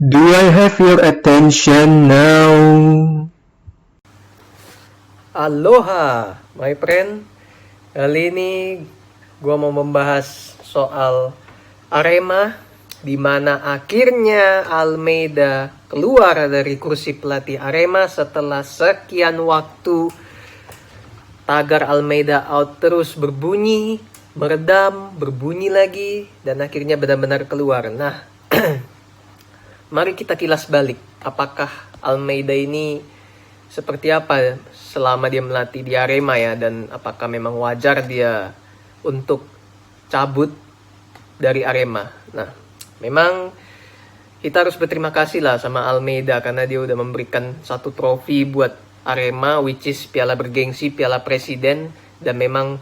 Do I have your attention now? Aloha, my friend. Kali ini gua mau membahas soal Arema, di mana akhirnya Almeida keluar dari kursi pelatih Arema setelah sekian waktu. Tagar Almeida out terus berbunyi, meredam, berbunyi lagi, dan akhirnya benar-benar keluar. Nah, mari kita kilas balik. Apakah Almeida ini seperti apa selama dia melatih di Arema ya, dan apakah memang wajar dia untuk cabut dari Arema. Nah, memang kita harus berterima kasih lah sama Almeida karena dia udah memberikan satu trofi buat Arema, which is piala bergengsi, piala presiden, dan memang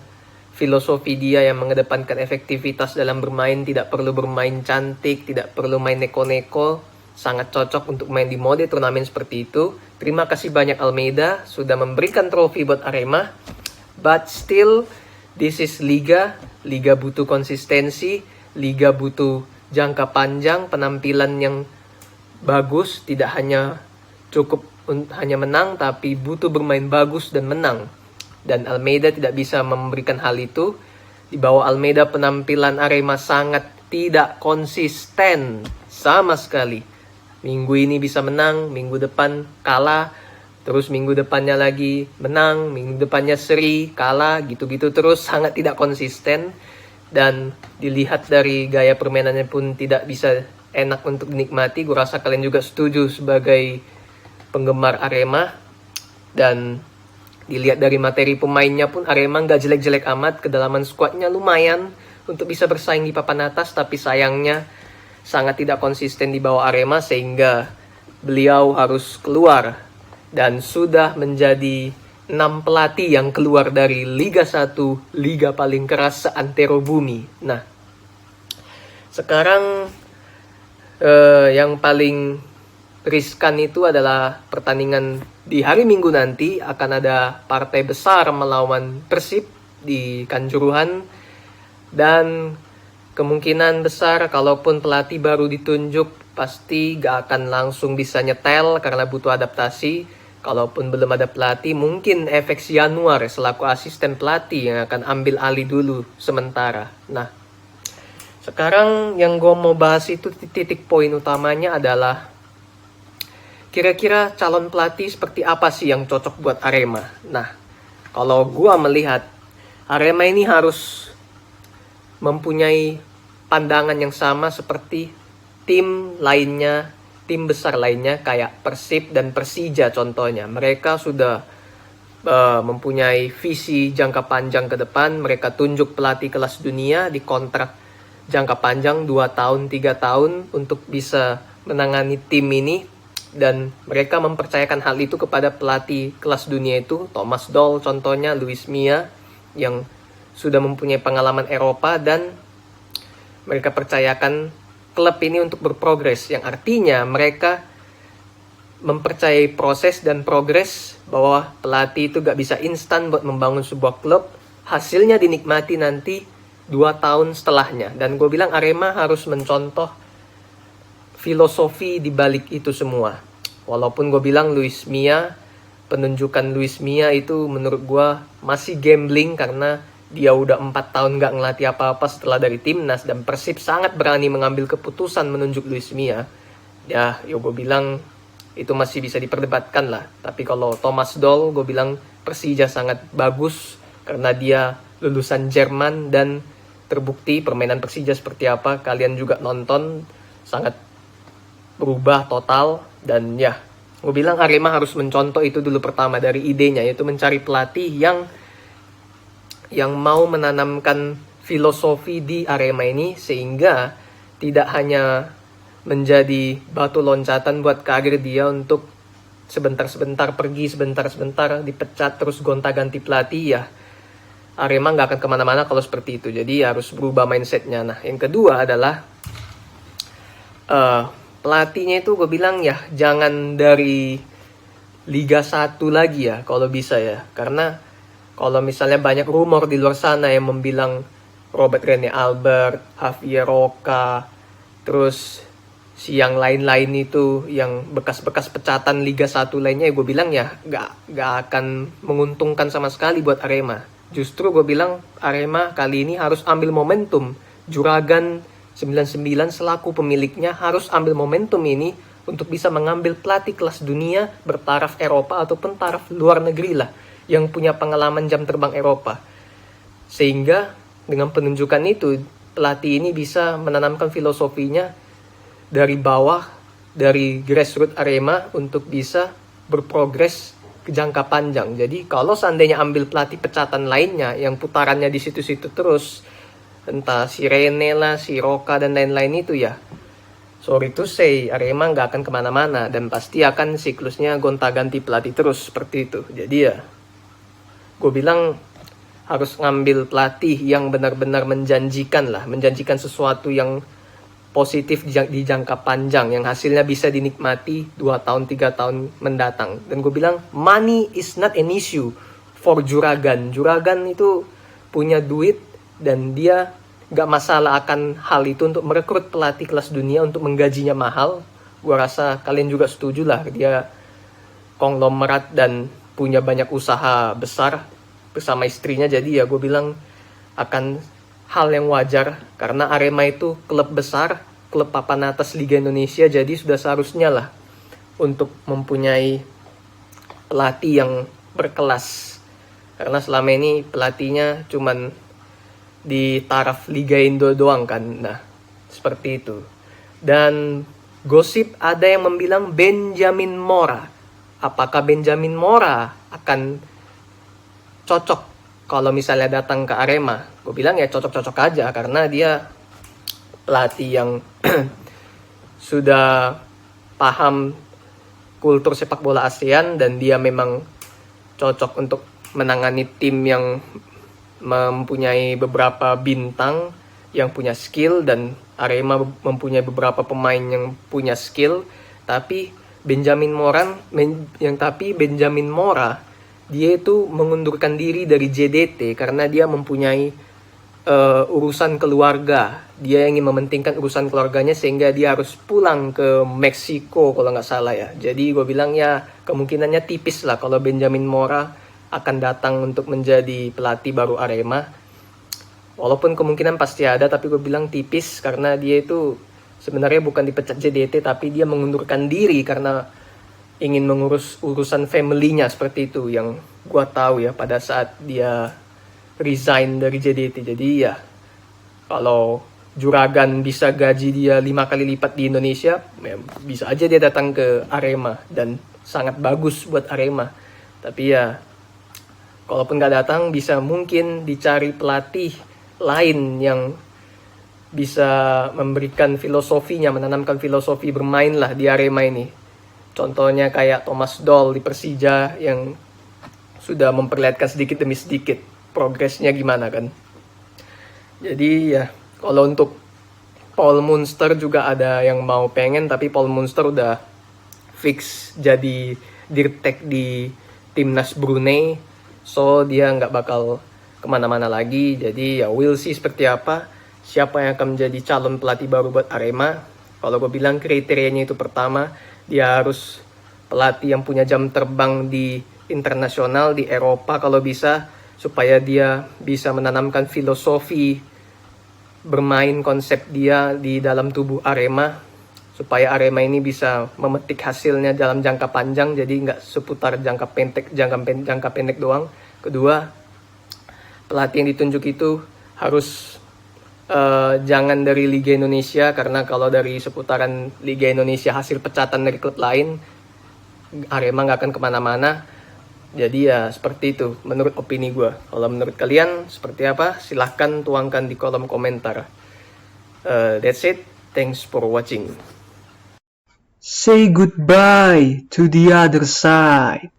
filosofi dia yang mengedepankan efektivitas dalam bermain, tidak perlu bermain cantik, tidak perlu main neko-neko, sangat cocok untuk main di mode turnamen seperti itu. Terima kasih banyak Almeida sudah memberikan trofi buat Arema. But still, this is Liga. Liga butuh konsistensi. Liga butuh jangka panjang, penampilan yang bagus. Tidak hanya cukup hanya menang, tapi butuh bermain bagus dan menang. Dan Almeida tidak bisa memberikan hal itu. Di bawah Almeida penampilan Arema sangat tidak konsisten sama sekali. Minggu ini bisa menang, minggu depan kalah, terus minggu depannya lagi menang, minggu depannya seri, kalah, gitu-gitu terus, sangat tidak konsisten. Dan dilihat dari gaya permainannya pun tidak bisa enak untuk dinikmati. Gue rasa kalian juga setuju sebagai penggemar Arema. Dan dilihat dari materi pemainnya pun Arema nggak jelek-jelek amat, kedalaman skuadnya lumayan untuk bisa bersaing di papan atas, tapi sayangnya sangat tidak konsisten di bawah Arema sehingga beliau harus keluar. Dan sudah menjadi 6 pelatih yang keluar dari Liga 1, liga paling keras seantero bumi. Nah, sekarang yang paling riskan itu adalah pertandingan di hari Minggu nanti. Akan ada partai besar melawan Persib di Kanjuruhan, dan kemungkinan besar kalaupun pelatih baru ditunjuk pasti gak akan langsung bisa nyetel karena butuh adaptasi. Kalaupun belum ada pelatih, mungkin FX Januar selaku asisten pelatih yang akan ambil alih dulu sementara. Nah, sekarang yang gue mau bahas itu titik poin utamanya adalah kira-kira calon pelatih seperti apa sih yang cocok buat Arema. Nah, kalau gue melihat Arema ini harus mempunyai pandangan yang sama seperti tim lainnya, tim besar lainnya kayak Persib dan Persija contohnya. Mereka sudah mempunyai visi jangka panjang ke depan. Mereka tunjuk pelatih kelas dunia di kontrak jangka panjang 2 tahun, 3 tahun untuk bisa menangani tim ini. Dan mereka mempercayakan hal itu kepada pelatih kelas dunia itu, Thomas Doll contohnya, Luis Mia yang sudah mempunyai pengalaman Eropa, dan mereka percayakan klub ini untuk berprogres, yang artinya mereka mempercayai proses dan progres, bahwa pelatih itu gak bisa instan buat membangun sebuah klub, hasilnya dinikmati nanti 2 tahun setelahnya. Dan gue bilang Arema harus mencontoh filosofi di balik itu semua. Walaupun gue bilang penunjukan Luis Mia itu menurut gue masih gambling karena dia udah 4 tahun gak ngelatih apa-apa setelah dari timnas, dan Persib sangat berani mengambil keputusan menunjuk Luis Mia. Ya gue bilang itu masih bisa diperdebatkan lah. Tapi kalau Thomas Doll, gue bilang Persija sangat bagus karena dia lulusan Jerman, dan terbukti permainan Persija seperti apa. Kalian juga nonton, sangat berubah total. Dan ya, gue bilang Arema harus mencontoh itu dulu pertama dari idenya, yaitu mencari pelatih yang mau menanamkan filosofi di Arema ini, sehingga tidak hanya menjadi batu loncatan buat karir dia untuk sebentar-sebentar pergi, sebentar-sebentar dipecat, terus gonta-ganti pelatih. Ya, Arema nggak akan kemana-mana kalau seperti itu. Jadi harus berubah mindsetnya. Nah, yang kedua adalah pelatihnya itu gue bilang ya jangan dari Liga 1 lagi ya kalau bisa ya. Karena kalau misalnya banyak rumor di luar sana yang membilang Robert Rene Albert, Javier Roca, terus si yang lain-lain itu yang bekas-bekas pecatan Liga 1 lainnya, gue bilang ya nggak akan menguntungkan sama sekali buat Arema. Justru gue bilang Arema kali ini harus ambil momentum. Juragan 99 selaku pemiliknya harus ambil momentum ini untuk bisa mengambil pelatih kelas dunia bertaraf Eropa ataupun taraf luar negeri lah yang punya pengalaman jam terbang Eropa. Sehingga dengan penunjukan itu pelatih ini bisa menanamkan filosofinya dari bawah, dari grassroots Arema untuk bisa berprogres ke jangka panjang. Jadi kalau seandainya ambil pelatih pecatan lainnya yang putarannya di situ-situ terus, entah si Rene lah, si Roka dan lain-lain itu ya, sorry to say, Arema nggak akan kemana-mana dan pasti akan siklusnya gonta-ganti pelatih terus seperti itu. Jadi ya, gue bilang harus ngambil pelatih yang benar-benar menjanjikan lah, menjanjikan sesuatu yang positif di jangka panjang yang hasilnya bisa dinikmati 2 tahun 3 tahun mendatang. Dan gue bilang money is not an issue for Juragan. Juragan itu punya duit dan dia gak masalah akan hal itu untuk merekrut pelatih kelas dunia untuk menggajinya mahal. Gue rasa kalian juga setuju lah, dia konglomerat dan punya banyak usaha besar bersama istrinya. Jadi ya gue bilang akan hal yang wajar karena Arema itu klub besar, klub papan atas Liga Indonesia, jadi sudah seharusnya lah untuk mempunyai pelatih yang berkelas. Karena selama ini pelatihnya cuman di taraf Liga Indo doang kan. Nah, seperti itu. Dan gosip ada yang membilang Benjamin Mora. Apakah Benjamin Mora akan cocok kalau misalnya datang ke Arema? Gue bilang ya cocok-cocok aja karena dia pelatih yang sudah paham kultur sepak bola ASEAN dan dia memang cocok untuk menangani tim yang mempunyai beberapa bintang yang punya skill dan Arema mempunyai beberapa pemain yang punya skill. Tapi Benjamin Mora dia itu mengundurkan diri dari JDT karena dia mempunyai urusan keluarga. Dia ingin mementingkan urusan keluarganya sehingga dia harus pulang ke Meksiko kalau nggak salah ya. Jadi gue bilang ya kemungkinannya tipis lah kalau Benjamin Mora akan datang untuk menjadi pelatih baru Arema. Walaupun kemungkinan pasti ada, tapi gue bilang tipis karena dia itu sebenarnya bukan dipecat JDT tapi dia mengundurkan diri karena ingin mengurus urusan family-nya seperti itu yang gua tahu ya pada saat dia resign dari JDT. Jadi ya kalau Juragan bisa gaji dia 5 kali lipat di Indonesia, ya bisa aja dia datang ke Arema dan sangat bagus buat Arema. Tapi ya kalaupun nggak datang bisa mungkin dicari pelatih lain yang bisa memberikan filosofinya, menanamkan filosofi bermain lah di Arema ini. Contohnya kayak Thomas Doll di Persija yang sudah memperlihatkan sedikit demi sedikit progresnya gimana kan. Jadi ya kalau untuk Paul Munster juga ada yang mau pengen, tapi Paul Munster udah fix jadi dirtek di timnas Brunei, so dia nggak bakal kemana-mana lagi. Jadi ya we'll see seperti apa, siapa yang akan menjadi calon pelatih baru buat Arema. Kalau gue bilang kriterianya itu pertama, dia harus pelatih yang punya jam terbang di internasional, di Eropa kalau bisa, supaya dia bisa menanamkan filosofi bermain konsep dia di dalam tubuh Arema, supaya Arema ini bisa memetik hasilnya dalam jangka panjang, jadi nggak seputar jangka pendek doang. Kedua, pelatih yang ditunjuk itu harus jangan dari Liga Indonesia, karena kalau dari seputaran Liga Indonesia hasil pecatan dari klub lain, Arema nggak akan kemana-mana. Jadi ya seperti itu menurut opini gue. Kalau menurut kalian seperti apa? Silahkan tuangkan di kolom komentar. That's it. Thanks for watching. Say goodbye to the other side.